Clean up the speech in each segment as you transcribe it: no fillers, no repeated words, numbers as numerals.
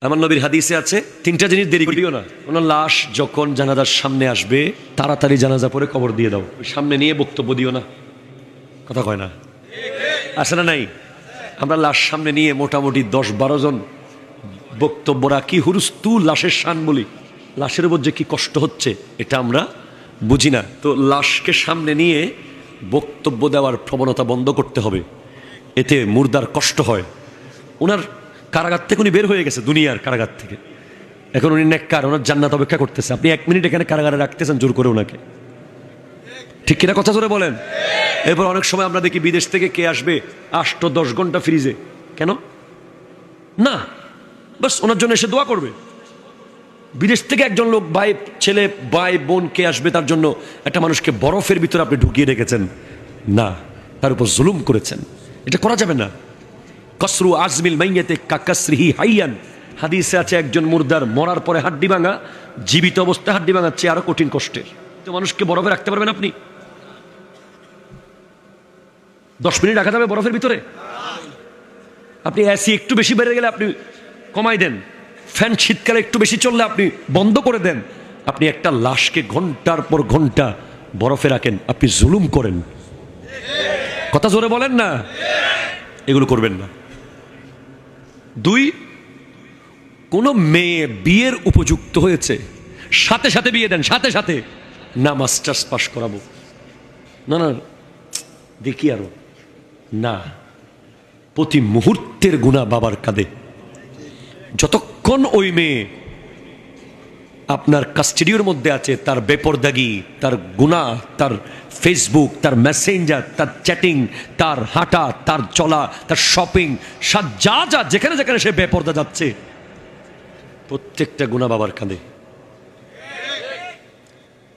আমার নবীর হাদিসে আছে তিনটা জিনিস দেরি করিও না। কোনো লাশ যখন জানাজার সামনে আসবে তাড়াতাড়ি জানাজা পরে কবর দিয়ে দাও, সামনে নিয়ে বক্তব্য দিও না। কথা কয় না, আছে না নাই? আমরা লাশ সামনে নিয়ে মোটামুটি 10-12 জন বক্তব্য রাখি, হুরুস্তু লাশের শান বলি, লাশের উপর যে কি কষ্ট হচ্ছে এটা আমরা বুঝি না। তো লাশকে সামনে নিয়ে বক্তব্য দেওয়ার প্রবণতা বন্ধ করতে হবে, এতে মুর্দার কষ্ট হয়। ওনার কারাগার থেকে উনি বের হয়ে গেছে, দুনিয়ার কারাগার থেকে, এখন উনি নেককার, ওনার জান্নাত অপেক্ষা করতেছে। আপনি 1 মিনিট এখানে কারাগারে রাখতেছেন জোর করে ওনাকে, ঠিক কিনা কথা জোরে বলেন। এরপর অনেক সময় আমরা দেখি বিদেশ থেকে কে আসবে 8-10 ঘন্টা ফ্রিজে, কেন না? বাস ওনার জন্য এসে দোয়া করবে। বিদেশ থেকে একজন লোক, ভাই ছেলে ভাই বোন কে আসবে, তার জন্য একটা মানুষকে বরফের ভিতরে আপনি ঢুকিয়ে রেখেছেন, না, তার উপর জুলুম করেছেন, এটা করা যাবে না। কসরু আজমিল মাইয়াতে কাকাসরিহি হাইয়ান, হাদিসে আছে একজন মুর্দার মরার পরে হাড্ডি ভাঙা জীবিত অবস্থায় হাড্ডি ভাঙার চেয়ে আরো কঠিন কষ্টের। তো মানুষকে বরফে রাখতে পারবেন আপনি? 10 মিনিট রাখা যাবে বরফের ভিতরে? আপনি এসি একটু বেশি বেড়ে গেলে আপনি কমাই দেন, ফ্যান শীতকালে একটু বেশি চললে আপনি বন্ধ করে দেন। আপনি একটা লাশকে ঘন্টার পর ঘন্টা বরফে রাখেন, আপনি জুলুম করেন। কথা জোরে বলেন না, এগুলো করবেন না। 2, কোন মেয়ে বিয়ের উপযুক্ত হয়েছে সাথে সাথে বিয়ে দেন, সাথে সাথে না মাস্টার্স পাস করাবো, না না দেখি আরো না, প্রতি মুহূর্তের গুনাহ বাবার কাঁধে। যতক্ষণ ওই মেয়ে আপনার কাস্টডির মধ্যে আছে, তার বেপরদাগি, তার গুনাহ, তার ফেসবুক, তার মেসেঞ্জার, তার চ্যাটিং, তার হাঁটা, তার চলা, তার শপিং, যা যা যেখানে যেখানে সে বেপরদা যাচ্ছে, প্রত্যেকটা গুনাহ বাবার কাঁধে।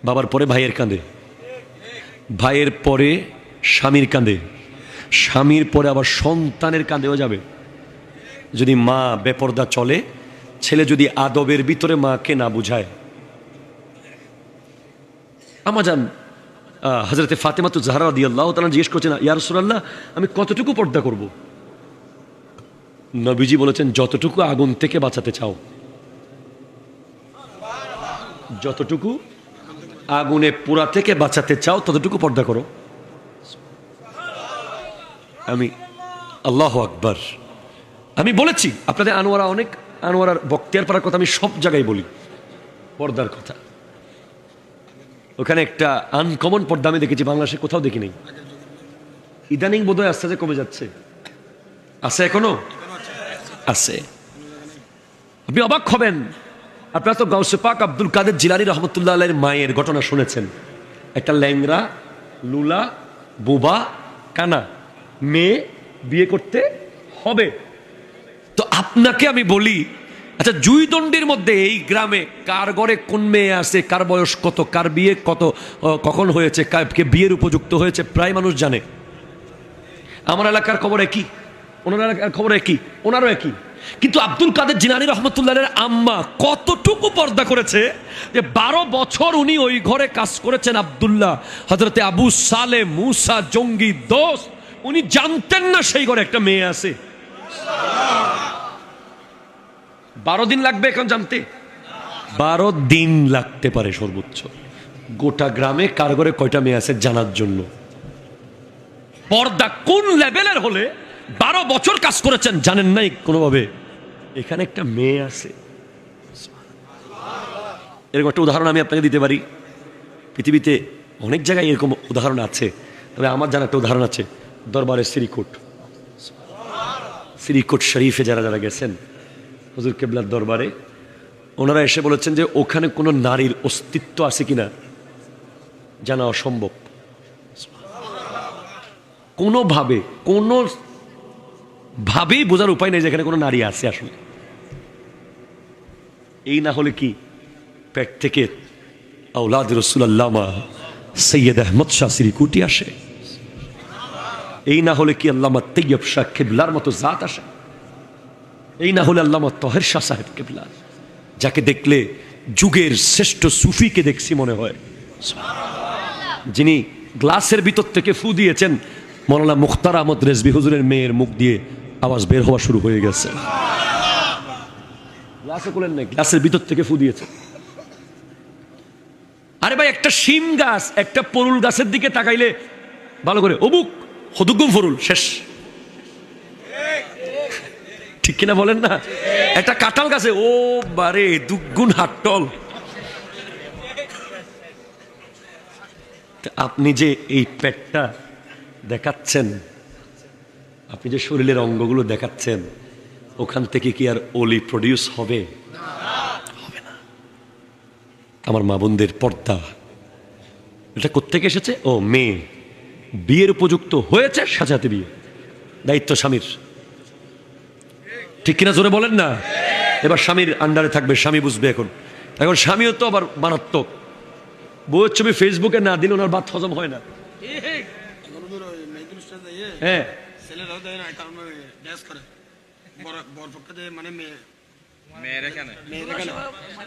বাবার পরে ভাইয়ের কাঁধে, ভাইয়ের পরে স্বামীর কাঁধে, স্বামীর পরে আবার সন্তানের কাঁধেও যাবে। যদি মা বেপরদা চলে, ছেলে যদি আদবের ভিতরে মাকে না বুঝায়। আমাজান হযরতে ফাতেমাতুজ জাহরা রাদিয়াল্লাহু তাআলা জিজ্ঞেস করছেন, ইয়া রাসূলুল্লাহ আমি কতটুকু পর্দা করব? নবীজি বলেছেন, যতটুকু আগুন থেকে বাঁচাতে চাও, যতটুকু আগুনে পোড়া থেকে বাঁচাতে চাও ততটুকু পর্দা করো। আমি আল্লাহু আকবার, আমি বলেছি আপনাদের আনোয়ারার বক্তিয়ার পাড়ার কথা আমি সব জায়গায় বলি, পর্দার কথা। ওখানে একটা আনকমন পর্দা আমি দেখেছি, বাংলাদেশে কোথাও দেখি নেই। ইদানিং বোধহয় আস্তে আস্তে কমে যাচ্ছে, আছে এখনো আছে। আপনি অবাক হবেন, আপনারা তো গাউসে পাক আব্দুল কাদের জিলানী রহমতুল্লাহ আলাইহির মায়ের ঘটনা শুনেছেন। একটা ল্যাংরা লুলা বোবা কানা মেয়ে বিয়ে করতে হবে। তো আপনাকে আমি বলি, আচ্ছা জুইদণ্ডির মধ্যে এই গ্রামে কার ঘরে কোন মেয়ে আছে, কার বয়স কত, কার বিয়ে কত, কখন হয়েছে, কে বিয়ের উপযুক্ত হয়েছে, প্রায় মানুষ জানে। আমার এলাকার খবর একই, ওনার এলাকার খবর একই, ওনারও একই। কিন্তু আব্দুল কাদের জিলানী রহমতুল্লাহের আম্মা কতটুকু পর্দা করেছে যে 12 বছর উনি ওই ঘরে কাজ করেছেন। আব্দুল্লাহ হযরতে আবু সালে মুসা জঙ্গি দোস্ত, উনি জানতেন না সেই ঘরে একটা মেয়ে আছে। 12 দিন লাগবে এখন জানতে, 12 দিন লাগতে পারে সর্বোচ্চ, গোটা গ্রামে কার ঘরে কয়টা মেয়ে আছে জানার জন্য। পর্দা কোন লেভেলের হলে 12 বছর কাজ করেছেন জানেন নাই কোনোভাবে এখানে একটা মেয়ে আছে। এরকম একটা উদাহরণ আমি আপনাকে দিতে পারি, পৃথিবীতে অনেক জায়গায় এরকম উদাহরণ আছে, তবে আমার জানা একটা উদাহরণ আছে, দরবারের শ্রীকোট শরীফে যারা যারা গেছেন হুজুর কেবলার দরবারে, ওনারা এসে বলেছেন যে ওখানে কোনো নারীর অস্তিত্ব আছে কিনা জানা অসম্ভব। কোনোভাবেই বোঝার উপায় নেই যেখানে কোনো নারী আছে আসলে। এই না হলে কি পেট থেকে আওলাদ রাসূলুল্লাহ সৈয়দ আহমদ শাহ শ্রীকুটি আসে? এই না হলে কি আল্লামা তৈয়ব শাহ কেবলার মতো জাত আসে? এই না হলে আল্লামা তহের শাহ সাহেব কেবলা, যাকে দেখলে যুগের শ্রেষ্ঠ সুফিকে দেখছি মনে হয়, যিনি গ্লাসের ভিতর থেকে ফু দিয়েছেন, মৌলানা মুখতার আহমদ রেজভী হুজুরের মেয়ের মুখ দিয়ে আওয়াজ বের হওয়া শুরু হয়ে গেছে। গ্লাসে কোলেন নাই, গ্লাসের ভিতর থেকে ফু দিয়েছে। আরে ভাই, একটা শিম গাছ একটা পরুল গাছের দিকে তাকাইলে ভালো করে অবুক হদুগুম ফরুল শেষ, ঠিক কিনা বলেন না? একটা কাঁঠাল গাছে ও বারে দুগুণ হাট্টল। আপনি যে এই পেটটা দেখাচ্ছেন, আপনি যে শরীরের অঙ্গগুলো দেখাচ্ছেন, ওখান থেকে কি আর ওলি প্রডিউস হবে? হবে না। আমার মা বোনদের পর্দা, এটা কোত্থেকে এসেছে? ও মেয়ে বিয়ের উপযুক্ত হয়েছে, সাজাতে বিয়ে, দায়িত্ব স্বামীর, ঠিক কিনা জোরে বলেন না? এবার স্বামীর আন্ডারে থাকবে, স্বামী বুঝবে। এখন এখন স্বামীও তো আবার মারাত্মক, বউয়ের ছবি ফেসবুকে না দিলে ওনার ভাত হজম হয় না। হ্যাঁ,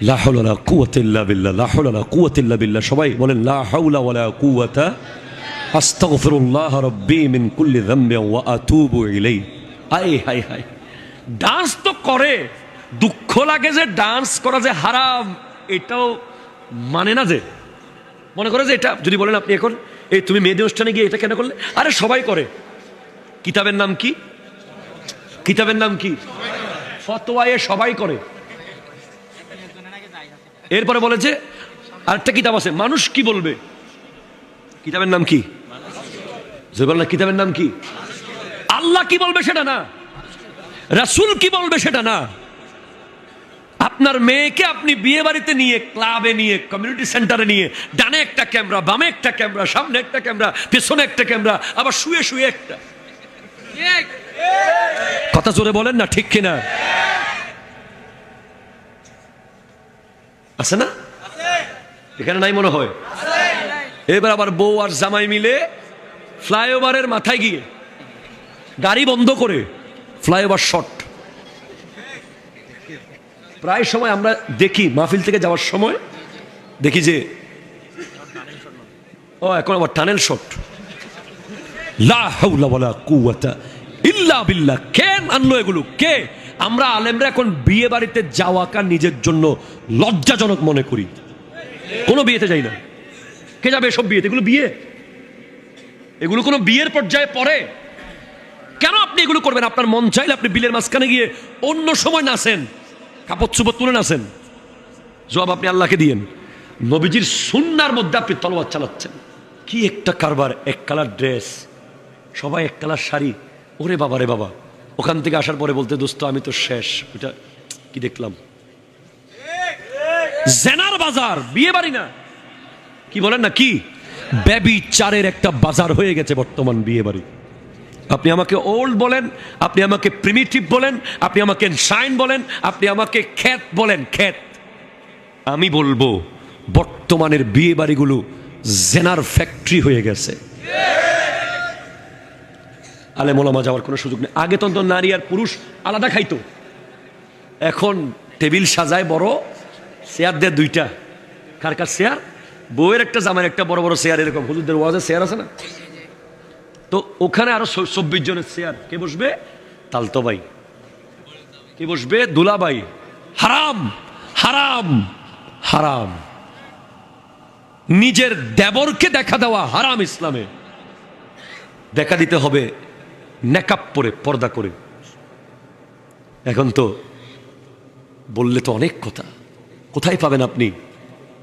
লা হাওলা ওয়ালা কুওয়াতা ইল্লা বিল্লাহ, লা হাওলা ওয়ালা কুওয়াতা ইল্লা বিল্লাহ। সবাই বলেন লা হাওলা ওয়ালা কুওয়াতা আস্তাগফিরুল্লাহ রাব্বি মিন কুল্লি যামবিন ওয়া আতুবু ইলাইহি। আয় হায় হায়, ডান্স তো করে, দুঃখ লাগে যে ডান্স করা যে হারাম, এটাও মানে না। যে মনে করে যে এটা যদি বলেন আপনি এখন এই তুমি মেয়েদের অনুষ্ঠানে গিয়ে এটা কেন করলে, আরে সবাই করে। কিতাবের নাম কি? কিতাবের নাম কি? ফতোয়ায়ে সবাই করে। এরপরে বলে যে আরেকটা কিতাব আছে, মানুষ কি বলবে। কিতাবের নাম কি? যে বল না, কিতাবের নাম কি? আল্লাহ কি বলবে সেটা না, রাসূল কি বলবে সেটা না। আপনার মেয়েকে আপনি বিয়ে বাড়িতে নিয়ে, ক্লাবে নিয়ে, কমিউনিটি সেন্টারে নিয়ে, ডানে একটা ক্যামেরা, বামে একটা ক্যামেরা, সামনে একটা ক্যামেরা, পেছনে একটা ক্যামেরা, আবার শুয়ে শুয়ে একটা। কথা জোরে বলেন না, ঠিক কিনা? আছে না? এখানে নাই মনে হয়। এবার আবার বউ আর জামাই মিলে ফ্লাইওভারের মাথায় গিয়ে গাড়ি বন্ধ করে, ফ্লাইওভার শর্ট। প্রায় সময় আমরা দেখি মাহফিল থেকে যাওয়ার সময় দেখি যে ও এখন আবার টানেল শট। লা হাওলা ওয়ালা কুওয়াতা ইল্লা বিল্লাহ। কে আনলো এগুলো? কে? আমরা আলেমরা এখন বিয়ে বাড়িতে যাওয়াকা নিজের জন্য লজ্জাজনক মনে করি, কোনো বিয়েতে যাই না। কে যাবে এসব বিয়েতে? এগুলো বিয়ে? এগুলো কোনো বিয়ের পর্যায়ে পড়ে? কেন আপনি এগুলো করবেন? আপনার মন চাইলে আপনি বিলের মাঝখানে গিয়ে অন্য সময় নাচেন, কাপড় চুপড় তুলে নাচেন, জবাব আপনি আল্লাহকে দিয়েন। নবীজির সুন্নার মধ্যে আপনি তলোয়ার চালাচ্ছেন। কি একটা কারবার! এক কালার ড্রেস, সবাই এক কালার শাড়ি। ওরে বাবা রে বাবা! ওখান থেকে আসার পরে বলতে, দোস্ত আমি তো শেষ। ওটা কি দেখলাম? জেনার বাজার, বিয়ে বাড়ি না। কি বলেন না? কি ব্যভিচারের একটা বাজার হয়ে গেছে বর্তমান বিয়ে বাড়ি। আপনি আমাকে ওল্ড বলেন, আপনি আমাকে প্রিমিটিভ বলেন, আপনি আমাকে শাইন বলেন, আপনি আমাকে খ্যাত বলেন, খ্যাত। আমি বলবো বর্তমানের বিয়ে বাড়িগুলো জেনার ফ্যাক্টরি হয়ে গেছে। আলেম ওলামা যাওয়ার কোনো সুযোগ নেই। আগে তো নারী আর পুরুষ আলাদা খাইতো, এখন টেবিল সাজায় বড়, চেয়ার দেয় দুইটা। কার কার চেয়ার? বউয়ের একটা, জামাইয়ের একটা, বড় বড় চেয়ার। এরকম হুজুরদের ওয়াজে চেয়ার আছে না? তো ওখানে আরো 24 জনের চেয়ার। কে বসবে? তালতো ভাই। কে বসবে? দুলাভাই। হারাম, হারাম, হারাম। নিজের দেবরকে দেখা দেওয়া হারাম ইসলামে। দেখা দিতে হবে নেকাব পরে, পর্দা করে। এখন তো বললে তো অনেক কথা। কোথায় পাবেন আপনি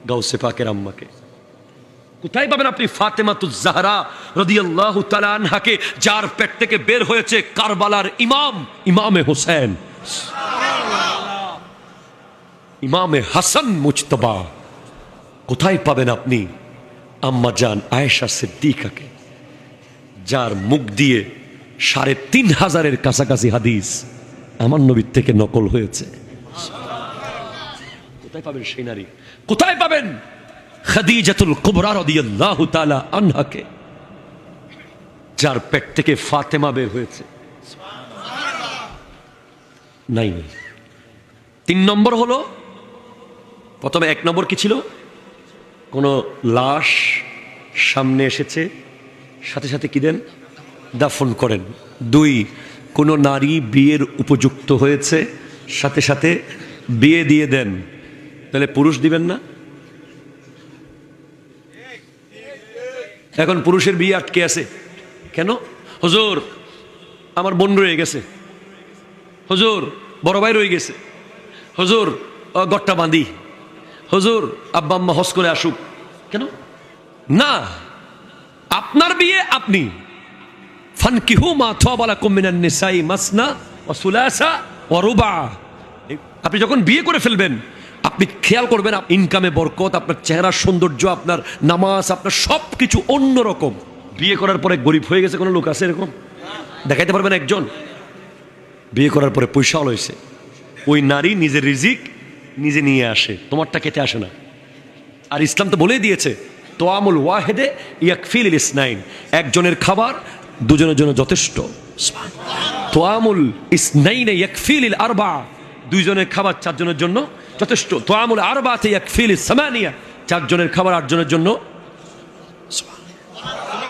গাউসে পাকের আম্মাকে? কোথায় পাবেন আপনি ফাতেমাতুজ জাহরা রাদিয়াল্লাহু তাআলা আনহাকে, যার পেট থেকে বের হয়েছে কারবালার ইমাম, ইমামে হোসেন, ইমামে হাসান মুজতবা? কোথায় পাবেন আপনি আম্মা জান আয়েশা সিদ্দিকাকে, যার মুখ দিয়ে ৩৫০০-এর কাছাকাছি হাদিস আমার নবীর থেকে নকল হয়েছে? কোথায় পাবেন সেই নারী? কোথায় পাবেন খাদিজাতুল কুবরা রাদিয়াল্লাহু তাআলা আনহাকে, যার পেট থেকে ফাতেমা বের হয়েছে? নাই। ৩ নম্বর হলো, প্রথমে ১ নম্বর কি ছিল? কোন লাশ সামনে এসেছে, সাথে সাথে কি দেন? দাফন করেন। ২, কোন নারী বিয়ের উপযুক্ত হয়েছে, সাথে সাথে বিয়ে দিয়ে দেন, তাহলে পুরুষ দিবেন না? এখন পুরুষের বিয়ে আটকে আছে কেন? হুজুর আমার বোন রয়ে গেছে, হুজুর বড় ভাই রয়ে গেছে, হুজুর গট্টা বাঁধি, হুজুর আব্বা আম্মা হজ করে আসুক। কেন না? আপনার বিয়ে আপনি ফানকিহু মা তাবা লাকুম মিনান নিসাই মাসনা ওয়া সুলাসা ওয়া রুবা। আপনি যখন বিয়ে করে ফেলবেন আপনি খেয়াল করবেন ইনকামে বরকত, আপনার চেহারার সৌন্দর্য, আপনার নামাজ, আপনার সব কিছু অন্যরকম। বিয়ে করার পরে গরিব হয়ে গেছে কোনো লোক আছে এরকম? দেখাইতে পারবেন একজন? বিয়ে করার পরে পয়সা হয়েছে, ওই নারী নিজের রিজিক নিজে নিয়ে আসে, তোমারটা খেতে আসে না। আর ইসলাম তো বলেই দিয়েছে তোয়ামুল ওয়াহেদে ইয়াকফিল ইসনাইন, একজনের খাবার দুজনের জন্য যথেষ্ট। তোয়ামুল ইসনাইনে ইয়াকফিল আরবা, দুইজনের খাবার চারজনের জন্য যথেষ্ট। তোয়ামুল আরবাতে ইয়াকফিল সামানিয়া, চারজনের খাবার আটজনের জন্য